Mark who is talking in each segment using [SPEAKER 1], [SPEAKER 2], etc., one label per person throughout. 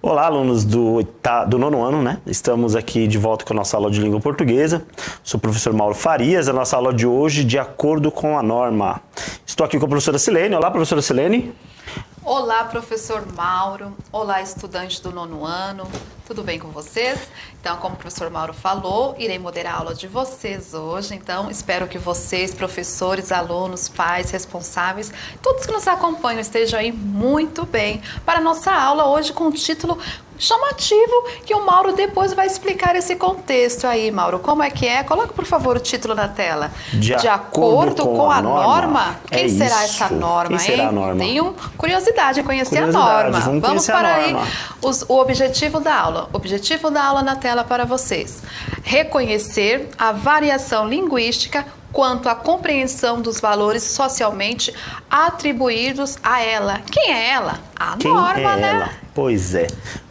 [SPEAKER 1] Olá, alunos do nono ano, né? Estamos aqui de volta com a nossa aula de língua portuguesa. Sou o professor Mauro Farias, a nossa aula de hoje de acordo com a norma. Estou aqui com a professora Silene. Olá, professora Silene.
[SPEAKER 2] Olá, professor Mauro. Olá, estudantes do nono ano. Tudo bem com vocês? Então, como o professor Mauro falou, irei moderar a aula de vocês hoje. Então, espero que vocês, professores, alunos, pais, responsáveis, todos que nos acompanham estejam aí muito bem para a nossa aula hoje com o título chamativo, que o Mauro depois vai explicar esse contexto aí, Mauro. Como é que é? Coloca, por favor, o título na tela.
[SPEAKER 1] De acordo com a norma?
[SPEAKER 2] Quem será essa norma,
[SPEAKER 1] Quem será
[SPEAKER 2] hein?
[SPEAKER 1] a norma?
[SPEAKER 2] Tenho curiosidade em conhecer a norma. Vamos para aí o objetivo da aula. O objetivo da aula na tela para vocês. Reconhecer a variação linguística quanto à compreensão dos valores socialmente atribuídos a ela. Quem é ela? A norma, né?
[SPEAKER 1] Ela? Pois é.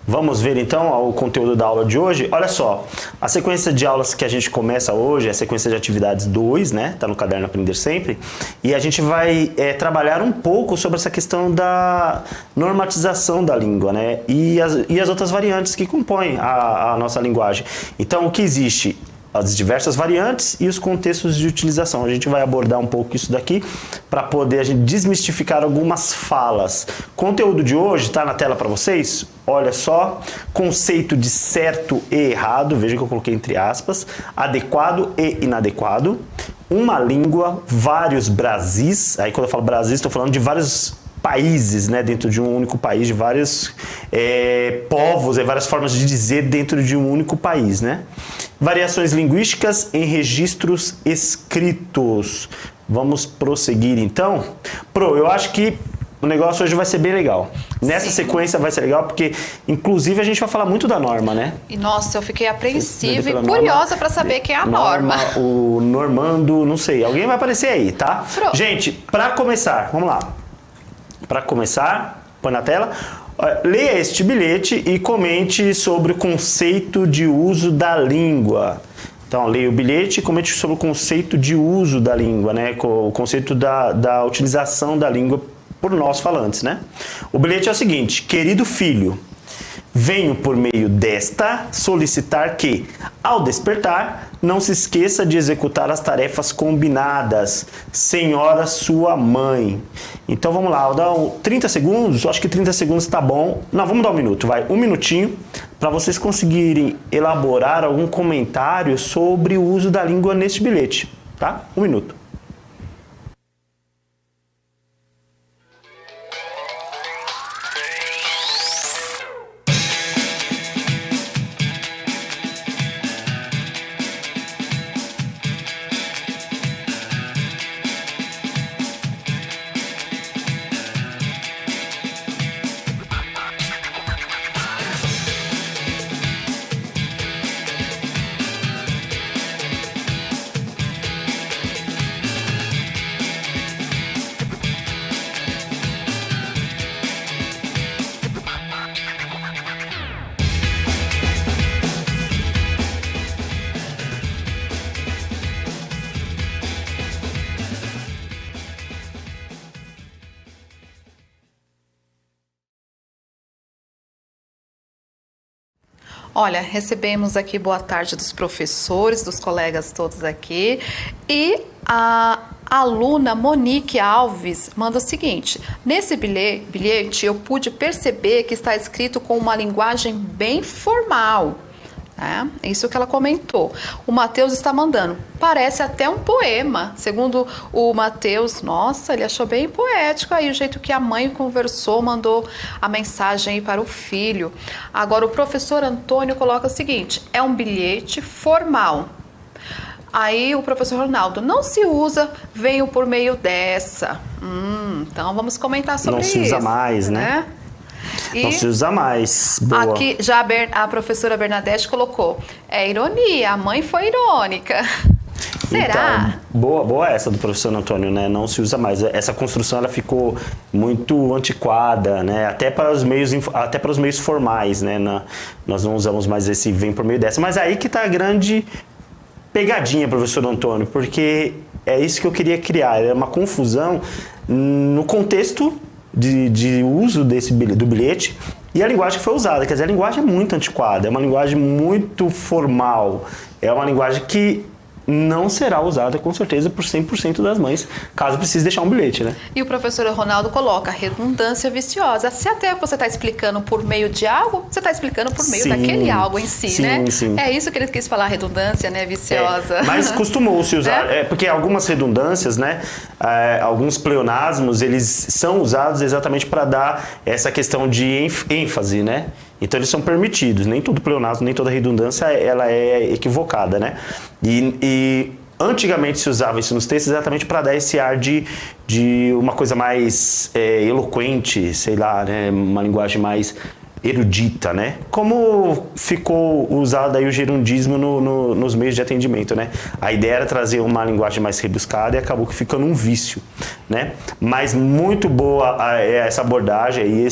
[SPEAKER 1] Vamos ver então o conteúdo da aula de hoje. Olha só, a sequência de aulas que a gente começa hoje é a sequência de atividades 2, né? Tá no caderno Aprender Sempre. E a gente vai trabalhar um pouco sobre essa questão da normatização da língua, né? E as outras variantes que compõem a nossa linguagem. Então, o que existe? As diversas variantes e os contextos de utilização. A gente vai abordar um pouco isso daqui para poder a gente desmistificar algumas falas. O conteúdo de hoje está na tela para vocês. Olha só, conceito de certo e errado, veja que eu coloquei entre aspas, adequado e inadequado, uma língua, vários Brasis. Aí quando eu falo Brasis, estou falando de vários países, né, dentro de um único país, de vários povos, várias formas de dizer dentro de um único país, né? Variações linguísticas em registros escritos. Vamos prosseguir então. Eu acho que o negócio hoje vai ser bem legal. Nessa sequência vai ser legal porque, inclusive, a gente vai falar muito da norma, né?
[SPEAKER 2] E nossa, eu fiquei apreensiva e curiosa para saber quem é a norma.
[SPEAKER 1] O normando, não sei. Alguém vai aparecer aí, tá?
[SPEAKER 2] Pronto.
[SPEAKER 1] Gente, para começar, vamos lá. Para começar, põe na tela. Leia este bilhete e comente sobre o conceito de uso da língua. Então, leia o bilhete e comente sobre o conceito de uso da língua, né? O conceito da utilização da língua por nós falantes, né? O bilhete é o seguinte: querido filho, venho por meio desta solicitar que, ao despertar, não se esqueça de executar as tarefas combinadas, senhora sua mãe. Então vamos lá, vou dar 30 segundos, acho que 30 segundos tá bom. Não, vamos dar um minuto, vai, um minutinho, para vocês conseguirem elaborar algum comentário sobre o uso da língua neste bilhete, tá? Um minuto.
[SPEAKER 2] Olha, recebemos aqui boa tarde dos professores, dos colegas todos aqui, e a aluna Monique Alves manda o seguinte: nesse bilhete eu pude perceber que está escrito com uma linguagem bem formal. É isso que ela comentou. O Matheus está mandando. Parece até um poema. Segundo o Matheus, nossa, ele achou bem poético aí o jeito que a mãe conversou, mandou a mensagem aí para o filho. Agora o professor Antônio coloca o seguinte: é um bilhete formal. Aí o professor Ronaldo, não se usa, venho por meio dessa. Então vamos comentar sobre isso.
[SPEAKER 1] Não se usa mais, né?
[SPEAKER 2] E
[SPEAKER 1] não se usa mais. Boa.
[SPEAKER 2] Aqui já a professora Bernadette colocou, é ironia, a mãe foi irônica. Será?
[SPEAKER 1] Então, boa essa do professor Antônio, né? Não se usa mais. Essa construção ela ficou muito antiquada, né? Até para os meios formais, né? Nós não usamos mais esse vem por meio dessa. Mas aí que está a grande pegadinha, professor Antônio, porque é isso que eu queria criar. É uma confusão no contexto de uso do bilhete e a linguagem que foi usada. Quer dizer, a linguagem é muito antiquada, é uma linguagem muito formal, é uma linguagem que não será usada, com certeza, por 100% das mães, caso precise deixar um bilhete, né?
[SPEAKER 2] E o professor Ronaldo coloca redundância viciosa. Se até você está explicando por meio de algo, você está explicando por meio daquele algo em si, né?
[SPEAKER 1] Sim.
[SPEAKER 2] É isso que ele quis falar, redundância, né? Viciosa.
[SPEAKER 1] Mas costumou-se usar, porque algumas redundâncias, né? Alguns pleonasmos, eles são usados exatamente para dar essa questão de ênfase, né? Então eles são permitidos, nem todo pleonasmo, nem toda redundância ela é equivocada, né? E antigamente se usava isso nos textos exatamente para dar esse ar de uma coisa mais eloquente, sei lá, né? Uma linguagem mais erudita, né? Como ficou usado aí o gerundismo nos meios de atendimento, né? A ideia era trazer uma linguagem mais rebuscada e acabou que ficando um vício, né? Mas muito boa essa abordagem e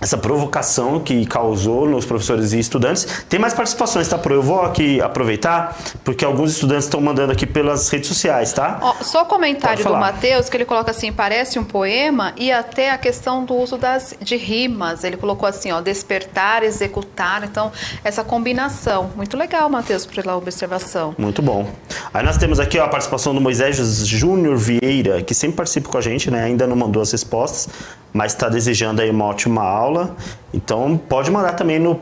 [SPEAKER 1] essa provocação que causou nos professores e estudantes. Tem mais participações, tá, Pro? Eu vou aqui aproveitar, porque alguns estudantes estão mandando aqui pelas redes sociais, tá?
[SPEAKER 2] Só o comentário do Matheus, que ele coloca assim, parece um poema, e até a questão do uso de rimas. Ele colocou assim, ó, despertar, executar. Então, essa combinação. Muito legal, Matheus, pela observação.
[SPEAKER 1] Muito bom. Aí nós temos aqui ó, a participação do Moisés Júnior Vieira, que sempre participa com a gente, né? Ainda não mandou as respostas, mas está desejando aí uma ótima aula. Então, pode mandar também no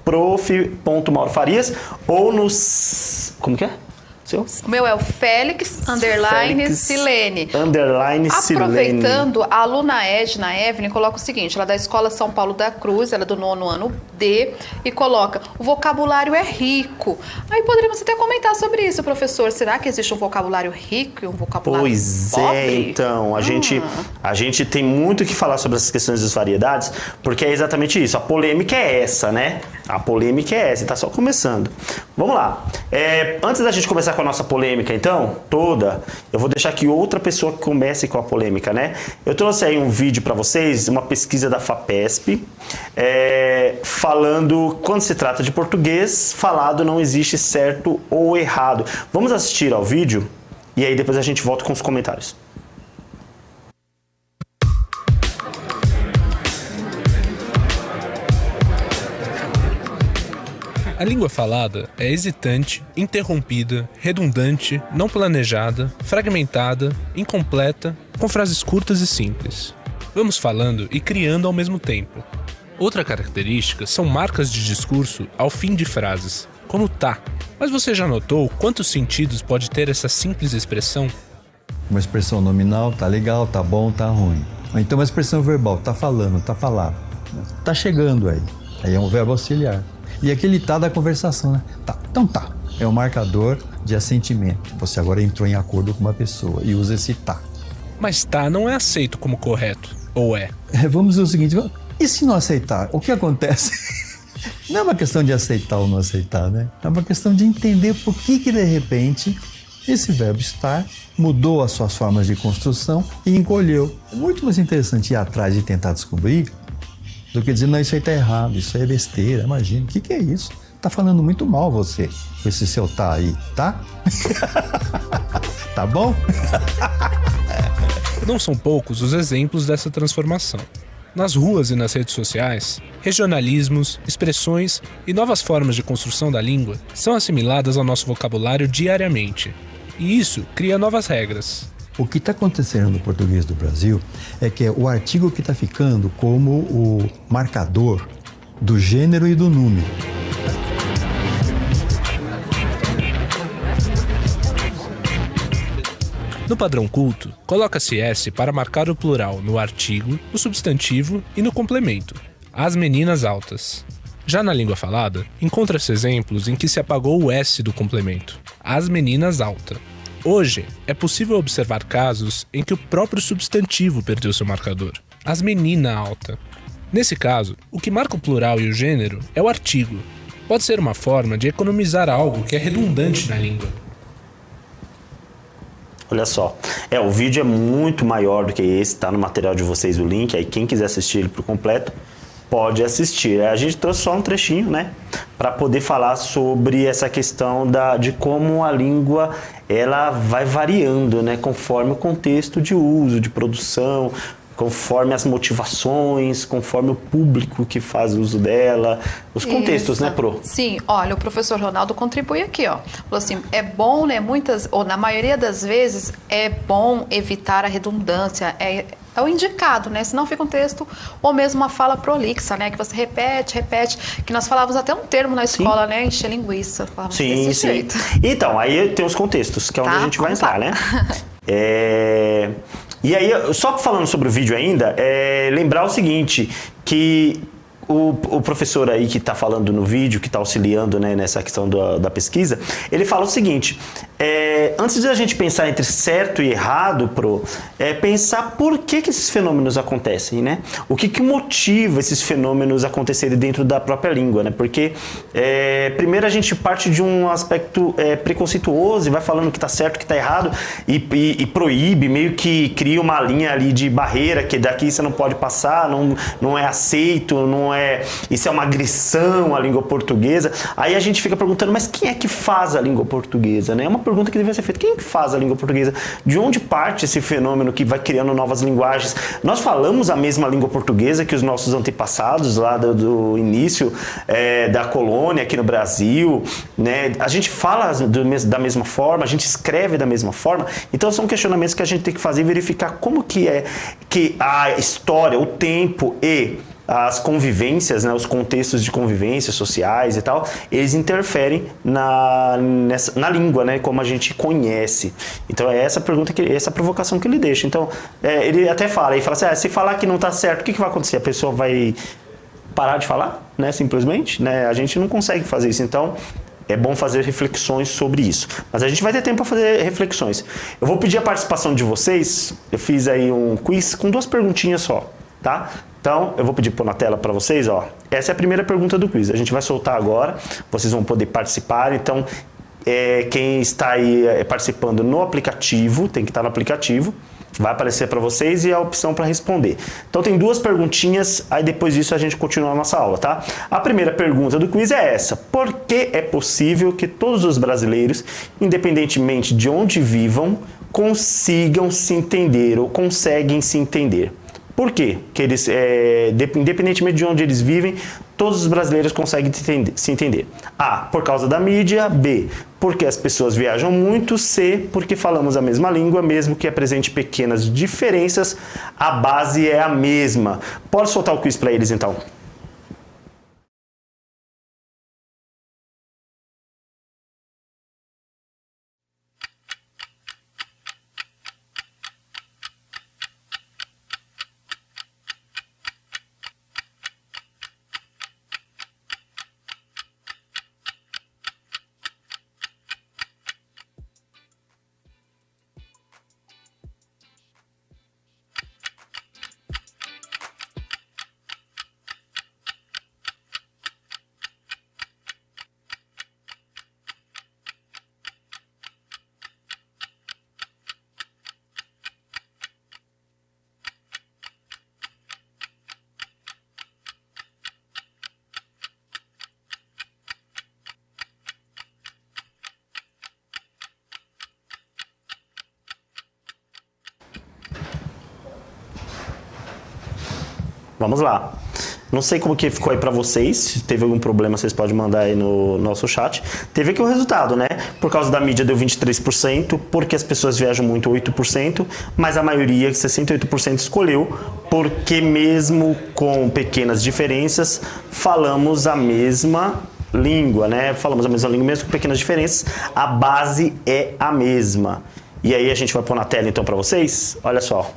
[SPEAKER 1] prof.maurofarias ou nos... Como que é? Seu?
[SPEAKER 2] O meu é o Félix Silene. Aproveitando, a aluna Edna Evelyn coloca o seguinte, ela é da Escola São Paulo da Cruz, ela é do 9º ano D, e coloca, o vocabulário é rico. Aí poderíamos até comentar sobre isso, professor. Será que existe um vocabulário rico e um vocabulário pobre?
[SPEAKER 1] Então, a gente tem muito o que falar sobre essas questões das variedades, porque é exatamente isso. A polêmica é essa, né? A polêmica é essa, tá só começando. Vamos lá. Antes da gente começar com a nossa polêmica, então, toda, eu vou deixar aqui outra pessoa que comece com a polêmica, né? Eu trouxe aí um vídeo para vocês, uma pesquisa da FAPESP, falando, quando se trata de português, falado não existe certo ou errado. Vamos assistir ao vídeo e aí depois a gente volta com os comentários.
[SPEAKER 3] A língua falada é hesitante, interrompida, redundante, não planejada, fragmentada, incompleta, com frases curtas e simples. Vamos falando e criando ao mesmo tempo. Outra característica são marcas de discurso ao fim de frases, como tá. Mas você já notou quantos sentidos pode ter essa simples expressão?
[SPEAKER 4] Uma expressão nominal, tá legal, tá bom, tá ruim. Ou então uma expressão verbal, tá falando, tá falado. Tá chegando aí. Aí é um verbo auxiliar. E aquele tá da conversação, né? Tá. Então tá. É um marcador de assentimento. Você agora entrou em acordo com uma pessoa e usa esse tá.
[SPEAKER 3] Mas tá não é aceito como correto, ou é?
[SPEAKER 4] Vamos dizer o seguinte, e se não aceitar? O que acontece? Não é uma questão de aceitar ou não aceitar, né? É uma questão de entender por que de repente esse verbo estar mudou as suas formas de construção e encolheu. É muito mais interessante ir atrás e tentar descobrir do que dizer, não, isso aí tá errado, isso aí é besteira, imagina, o que é isso? Tá falando muito mal você, com esse seu tá aí, tá? Tá bom?
[SPEAKER 3] Não são poucos os exemplos dessa transformação. Nas ruas e nas redes sociais, regionalismos, expressões e novas formas de construção da língua são assimiladas ao nosso vocabulário diariamente. E isso cria novas regras.
[SPEAKER 4] O que está acontecendo no português do Brasil é que é o artigo que está ficando como o marcador do gênero e do número.
[SPEAKER 3] No padrão culto, coloca-se S para marcar o plural no artigo, no substantivo e no complemento. As meninas altas. Já na língua falada, encontra-se exemplos em que se apagou o S do complemento. As meninas alta. Hoje, é possível observar casos em que o próprio substantivo perdeu seu marcador. As menina alta. Nesse caso, o que marca o plural e o gênero é o artigo. Pode ser uma forma de economizar algo que é redundante na língua.
[SPEAKER 1] Olha só, o vídeo é muito maior do que esse, tá no material de vocês o link, aí quem quiser assistir ele por completo, pode assistir. A gente trouxe só um trechinho, né, para poder falar sobre essa questão de como a língua ela vai variando, né, conforme o contexto de uso, de produção, conforme as motivações, conforme o público que faz uso dela, os contextos, né, Pro?
[SPEAKER 2] Sim, olha, o professor Ronaldo contribui aqui, ó. Falou assim, é bom, né, ou na maioria das vezes, é bom evitar a redundância, é o indicado, né? Senão fica um texto ou mesmo uma fala prolixa, né? Que você repete, que nós falávamos até um termo na escola, né? Encher linguiça.
[SPEAKER 1] Sim.
[SPEAKER 2] Jeito.
[SPEAKER 1] Então, aí tem os contextos, que é onde a gente vai entrar, né? E aí, só falando sobre o vídeo ainda, lembrar o seguinte, que o professor aí que está falando no vídeo, que está auxiliando, né, nessa questão da pesquisa, ele fala o seguinte, antes de a gente pensar entre certo e errado, pensar por que esses fenômenos acontecem, né? O que motiva esses fenômenos acontecerem dentro da própria língua, né? Porque primeiro a gente parte de um aspecto preconceituoso e vai falando que está certo, que está errado e proíbe, meio que cria uma linha ali de barreira, que daqui você não pode passar, não é aceito, isso é uma agressão à língua portuguesa. Aí a gente fica perguntando, mas quem é que faz a língua portuguesa, né? É uma pergunta que deveria ser feita. Quem é que faz a língua portuguesa? De onde parte esse fenômeno que vai criando novas linguagens? Nós falamos a mesma língua portuguesa que os nossos antepassados lá do início da colônia aqui no Brasil, né? A gente fala da mesma forma, a gente escreve da mesma forma. Então são questionamentos que a gente tem que fazer e verificar como que a história, o tempo e as convivências, né, os contextos de convivência sociais e tal, eles interferem na língua, né, como a gente conhece. Então é essa pergunta, essa provocação que ele deixa. Então ele até fala, assim, se falar que não está certo, o que vai acontecer? A pessoa vai parar de falar, né, simplesmente? Né? A gente não consegue fazer isso, então é bom fazer reflexões sobre isso. Mas a gente vai ter tempo para fazer reflexões. Eu vou pedir a participação de vocês, eu fiz aí um quiz com 2 perguntinhas só, tá? Então, eu vou pedir pôr na tela para vocês, ó. Essa é a primeira pergunta do quiz. A gente vai soltar agora, vocês vão poder participar. Então, quem está aí participando no aplicativo, tem que estar no aplicativo, vai aparecer para vocês e a opção para responder. Então, tem 2 perguntinhas, aí depois disso a gente continua a nossa aula, tá? A primeira pergunta do quiz é essa: por que é possível que todos os brasileiros, independentemente de onde vivam, consigam se entender ou conseguem se entender? Por quê? Que eles, independentemente de onde eles vivem, todos os brasileiros conseguem se entender. A, por causa da mídia. B, porque as pessoas viajam muito. C, porque falamos a mesma língua, mesmo que apresente pequenas diferenças, a base é a mesma. Pode soltar o quiz para eles, então. Vamos lá. Não sei como que ficou aí pra vocês, se teve algum problema vocês podem mandar aí no nosso chat. Teve aqui o resultado, né? Por causa da mídia deu 23%, porque as pessoas viajam muito 8%, mas a maioria, 68%, escolheu porque mesmo com pequenas diferenças, falamos a mesma língua, né? Falamos a mesma língua mesmo com pequenas diferenças, a base é a mesma. E aí a gente vai pôr na tela então pra vocês, olha só.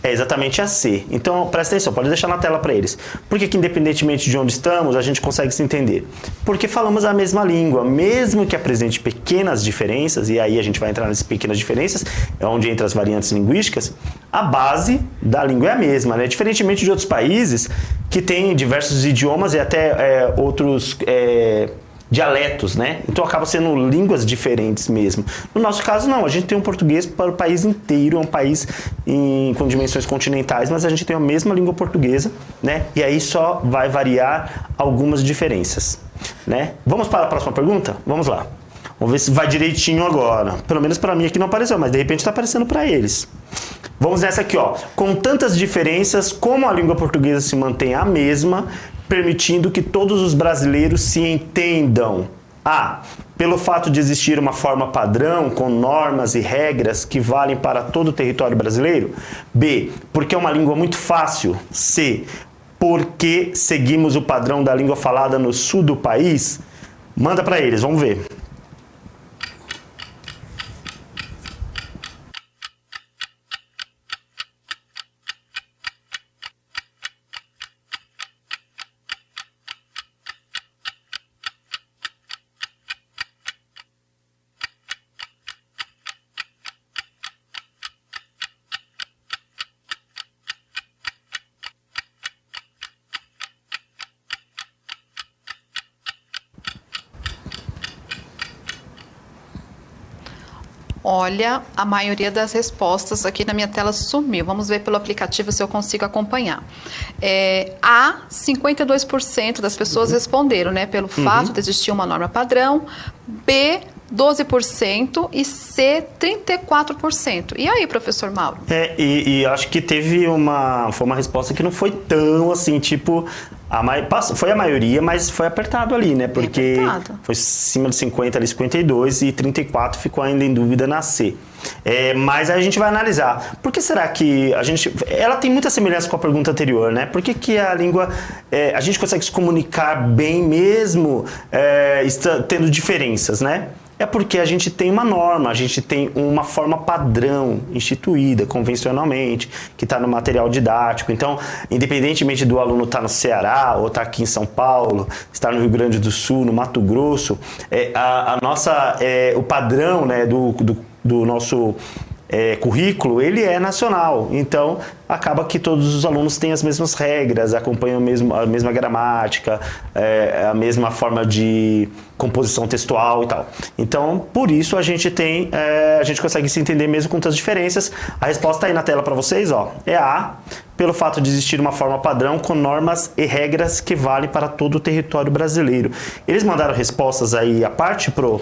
[SPEAKER 1] É exatamente a C. Então, presta atenção, pode deixar na tela para eles. Por que independentemente de onde estamos, a gente consegue se entender? Porque falamos a mesma língua, mesmo que apresente pequenas diferenças, e aí a gente vai entrar nessas pequenas diferenças, é onde entra as variantes linguísticas, a base da língua é a mesma, né? Diferentemente de outros países que têm diversos idiomas e até outros dialetos, né? Então acaba sendo línguas diferentes mesmo. No nosso caso não, a gente tem um português para o país inteiro, é um país com dimensões continentais, mas a gente tem a mesma língua portuguesa, né? E aí só vai variar algumas diferenças, né? Vamos para a próxima pergunta? Vamos lá. Vamos ver se vai direitinho agora. Pelo menos para mim aqui não apareceu, mas de repente está aparecendo para eles. Vamos nessa aqui, ó. Com tantas diferenças, como a língua portuguesa se mantém a mesma, permitindo que todos os brasileiros se entendam? A. Pelo fato de existir uma forma padrão com normas e regras que valem para todo o território brasileiro? B. Porque é uma língua muito fácil? C. Porque seguimos o padrão da língua falada no sul do país? Manda para eles, vamos ver.
[SPEAKER 2] Olha, a maioria das respostas aqui na minha tela sumiu. Vamos ver pelo aplicativo se eu consigo acompanhar. A, 52% das pessoas responderam, né? Pelo fato de existir uma norma padrão. B, 12% e C, 34%. E aí, professor Mauro?
[SPEAKER 1] E acho que foi uma resposta que não foi tão assim, tipo... Foi a maioria, mas foi apertado ali, né? Porque foi acima de 50, ali 52 e 34 ficou ainda em dúvida na C. Mas aí a gente vai analisar. Por que será que ela tem muita semelhança com a pergunta anterior, né? Por que a língua... a gente consegue se comunicar bem mesmo tendo diferenças, né? É porque a gente tem uma norma, a gente tem uma forma padrão instituída convencionalmente, que está no material didático. Então, independentemente do aluno estar no Ceará, ou estar aqui em São Paulo, estar no Rio Grande do Sul, no Mato Grosso, o padrão, né, do nosso currículo, ele é nacional. Então, acaba que todos os alunos têm as mesmas regras, acompanham a mesma gramática, a mesma forma de composição textual e tal. Então, por isso a gente consegue se entender mesmo com tantas diferenças. A resposta tá aí na tela para vocês, ó. É A, pelo fato de existir uma forma padrão com normas e regras que valem para todo o território brasileiro. Eles mandaram respostas aí à parte, Pro?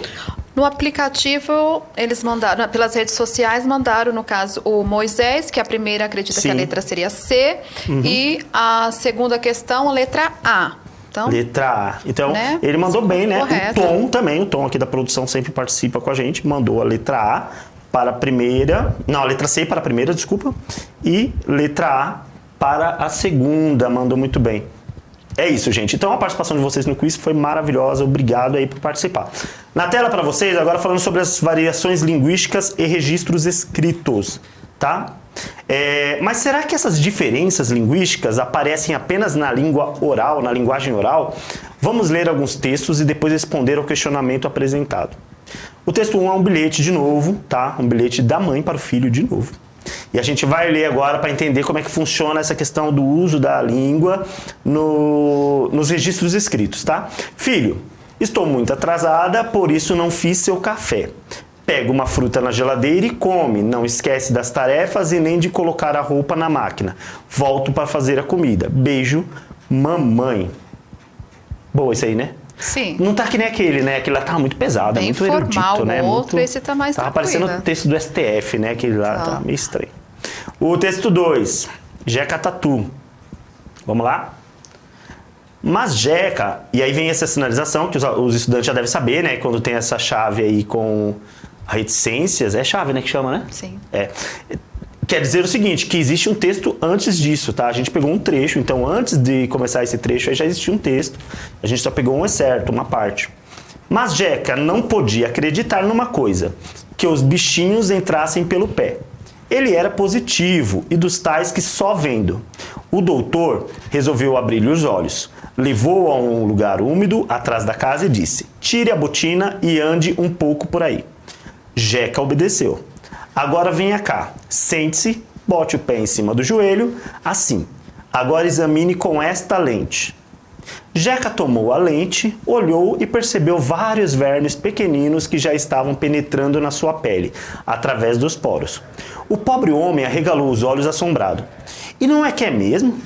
[SPEAKER 2] No aplicativo, eles mandaram, pelas redes sociais, mandaram, no caso, o Moisés, que a primeira acredita que a letra seria C, e a segunda questão, a letra A. Então,
[SPEAKER 1] letra A. Então, né? Ele mandou bem, né? Correto. O Tom aqui da produção sempre participa com a gente, mandou a letra A para a primeira, não, a letra C para a primeira, desculpa, e letra A para a segunda, mandou muito bem. É isso, gente. Então a participação de vocês no quiz foi maravilhosa. Obrigado aí por participar. Na tela para vocês, agora falando sobre as variações linguísticas e registros escritos, tá? Mas será que essas diferenças linguísticas aparecem apenas na língua oral, na linguagem oral? Vamos ler alguns textos e depois responder ao questionamento apresentado. O texto 1 é um bilhete de novo, tá? Um bilhete da mãe para o filho de novo. E a gente vai ler agora para entender como é que funciona essa questão do uso da língua nos registros escritos, tá? Filho, estou muito atrasada, por isso não fiz seu café. Pega uma fruta na geladeira e come. Não esquece das tarefas e nem de colocar a roupa na máquina. Volto para fazer a comida. Beijo, mamãe. Boa isso aí, né?
[SPEAKER 2] Sim.
[SPEAKER 1] Não tá que nem aquele, né? Aquele lá tava muito pesado,
[SPEAKER 2] bem
[SPEAKER 1] muito
[SPEAKER 2] formal,
[SPEAKER 1] erudito, né?
[SPEAKER 2] Outro, esse tá mais
[SPEAKER 1] tava parecendo o texto do STF, né? Aquele lá tá meio estranho. O texto 2, Jeca Tatu. Vamos lá? Mas Jeca, e aí vem essa sinalização que os estudantes já devem saber, né? Quando tem essa chave aí com reticências, é chave, né, que chama, né?
[SPEAKER 2] Sim.
[SPEAKER 1] Quer dizer o seguinte, que existe um texto antes disso, tá? A gente pegou um trecho, então antes de começar esse trecho aí já existia um texto. A gente só pegou um excerto, uma parte. Mas Jeca não podia acreditar numa coisa, que os bichinhos entrassem pelo pé. Ele era positivo e dos tais que só vendo. O doutor resolveu abrir-lhe os olhos. Levou-o a um lugar úmido atrás da casa e disse: tire a botina e ande um pouco por aí. Jeca obedeceu. Agora venha cá, sente-se, bote o pé em cima do joelho, assim. Agora examine com esta lente. Jeca tomou a lente, olhou e percebeu vários vermes pequeninos que já estavam penetrando na sua pele, através dos poros. O pobre homem arregalou os olhos assombrado. E não é que é mesmo?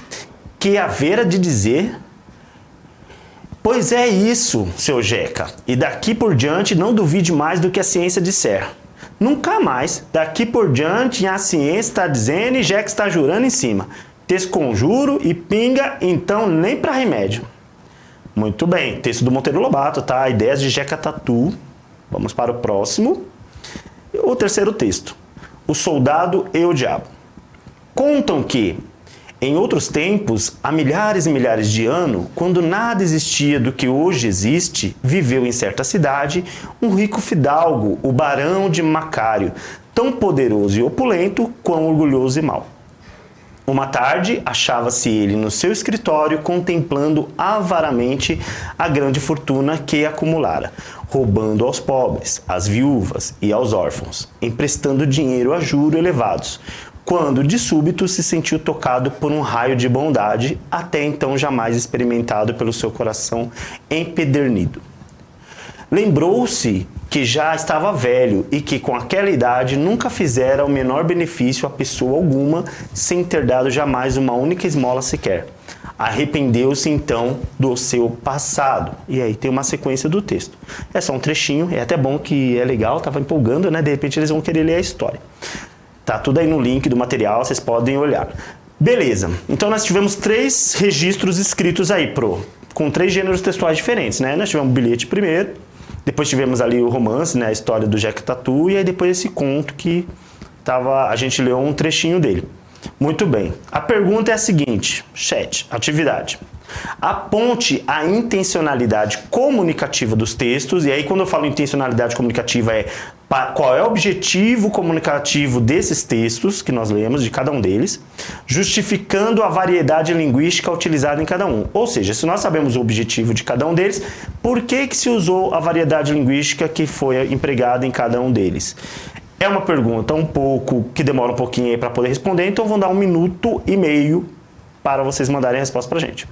[SPEAKER 1] Que havera de dizer... Pois é isso, seu Jeca, e daqui por diante não duvide mais do que a ciência disser. Nunca mais, daqui por diante, a ciência está dizendo e Jeca está jurando em cima. Desconjuro e pinga, então nem para remédio. Muito bem, texto do Monteiro Lobato, tá? Ideias de Jeca Tatu. Vamos para o próximo. O terceiro texto. O Soldado e o Diabo. Contam que, em outros tempos, há milhares e milhares de anos, quando nada existia do que hoje existe, viveu em certa cidade um rico fidalgo, o Barão de Macário, tão poderoso e opulento, quão orgulhoso e mau. Uma tarde, achava-se ele no seu escritório contemplando avaramente a grande fortuna que acumulara, roubando aos pobres, às viúvas e aos órfãos, emprestando dinheiro a juros elevados, quando de súbito se sentiu tocado por um raio de bondade, até então jamais experimentado pelo seu coração empedernido. Lembrou-se que já estava velho e que com aquela idade nunca fizera o menor benefício a pessoa alguma, sem ter dado jamais uma única esmola sequer. Arrependeu-se então do seu passado. E aí tem uma sequência do texto. É só um trechinho, é até bom que é legal, estava empolgando, né? De repente eles vão querer ler a história. Tá tudo aí no link do material, vocês podem olhar. Beleza, então nós tivemos 3 registros escritos aí, com 3 gêneros textuais diferentes, né? Nós tivemos o bilhete primeiro, depois tivemos ali o romance, né? A história do Jeca Tatu, e aí depois esse conto que a gente leu um trechinho dele. Muito bem, a pergunta é a seguinte, chat, atividade. Aponte a intencionalidade comunicativa dos textos, e aí quando eu falo intencionalidade comunicativa qual é o objetivo comunicativo desses textos que nós lemos, de cada um deles, justificando a variedade linguística utilizada em cada um. Ou seja, se nós sabemos o objetivo de cada um deles, por que se usou a variedade linguística que foi empregada em cada um deles? É uma pergunta que demora um pouquinho aí para poder responder, então vou dar 1 minuto e meio para vocês mandarem a resposta para a gente.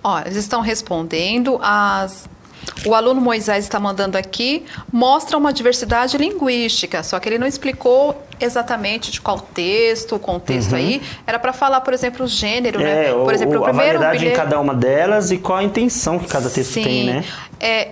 [SPEAKER 2] Ó, eles estão respondendo, o aluno Moisés está mandando aqui, mostra uma diversidade linguística, só que ele não explicou exatamente de qual texto, o contexto aí, era para falar, por exemplo, o gênero, né? Por exemplo, o
[SPEAKER 1] a
[SPEAKER 2] primeiro
[SPEAKER 1] variedade
[SPEAKER 2] bilhete...
[SPEAKER 1] em cada uma delas e qual a intenção que cada texto tem, né?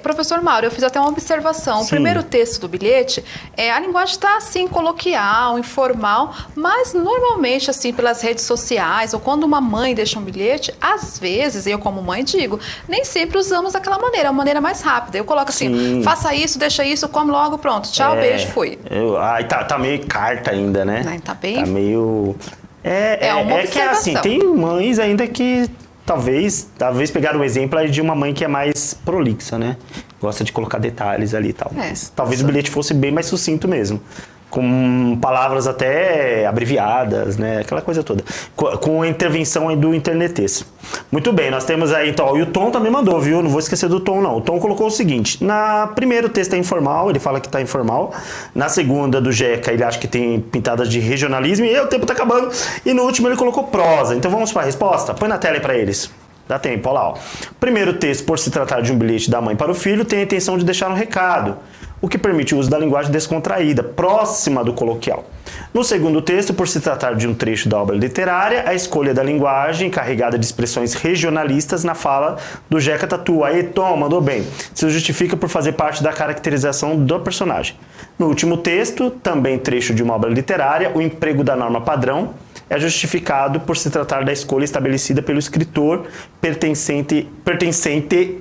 [SPEAKER 2] Professor Mauro, eu fiz até uma observação.
[SPEAKER 1] Sim.
[SPEAKER 2] O primeiro texto do bilhete, a linguagem está assim, coloquial, informal, mas normalmente, assim, pelas redes sociais, ou quando uma mãe deixa um bilhete, às vezes, eu como mãe digo, nem sempre usamos daquela maneira, a maneira mais rápida. Eu coloco assim,
[SPEAKER 1] Sim.
[SPEAKER 2] faça isso, deixa isso, come logo, pronto, tchau, beijo, fui.
[SPEAKER 1] Aí tá meio carta ainda, né?
[SPEAKER 2] Tá bem...
[SPEAKER 1] Tá meio...
[SPEAKER 2] uma
[SPEAKER 1] que é assim, tem mães ainda que talvez pegaram um exemplo aí de uma mãe que é mais prolixa, né? Gosta de colocar detalhes ali e tal. Mas talvez o bilhete fosse bem mais sucinto mesmo. Com palavras até abreviadas, né? Aquela coisa toda. Com a intervenção aí do internetês. Muito bem, nós temos aí então. E o Tom também mandou, viu? Não vou esquecer do Tom, não. O Tom colocou o seguinte: na primeiro texto é informal, ele fala que tá informal. Na segunda, do Jeca, ele acha que tem pitadas de regionalismo. E aí o tempo tá acabando. E no último ele colocou prosa. Então vamos para a resposta? Põe na tela aí pra eles. Dá tempo, olha lá. Ó. Primeiro texto, por se tratar de um bilhete da mãe para o filho, tem a intenção de deixar um recado. o que permite o uso da linguagem descontraída, próxima do coloquial. No segundo texto, por se tratar de um trecho da obra literária, a escolha da linguagem carregada de expressões regionalistas na fala do Jeca Tatu. Aí, Tom, mandou bem. Se justifica por fazer parte da caracterização do personagem. No último texto, também trecho de uma obra literária, o emprego da norma padrão é justificado por se tratar da escolha estabelecida pelo escritor pertencente,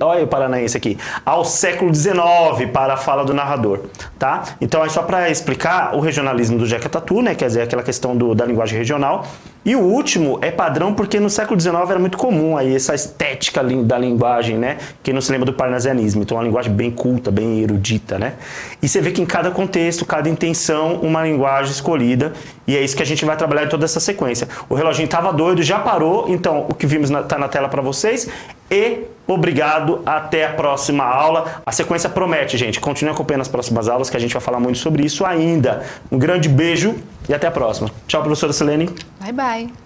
[SPEAKER 1] olha o paranaense aqui, ao século XIX para a fala do narrador, tá? Então é só para explicar o regionalismo do Jeca Tatu, né? Quer dizer, aquela questão da linguagem regional. E o último é padrão porque no século XIX era muito comum aí essa estética da linguagem, né? Quem não se lembra do parnasianismo, então uma linguagem bem culta, bem erudita, né? E você vê que em cada contexto, cada intenção, uma linguagem escolhida, e é isso que a gente vai trabalhar em toda essa sequência. O reloginho estava doido, já parou, então o que vimos está na tela para vocês, e obrigado, até a próxima aula. A sequência promete, gente, continue acompanhando as próximas aulas que a gente vai falar muito sobre isso ainda. Um grande beijo e até a próxima. Tchau, professora Silene.
[SPEAKER 2] Bye, bye.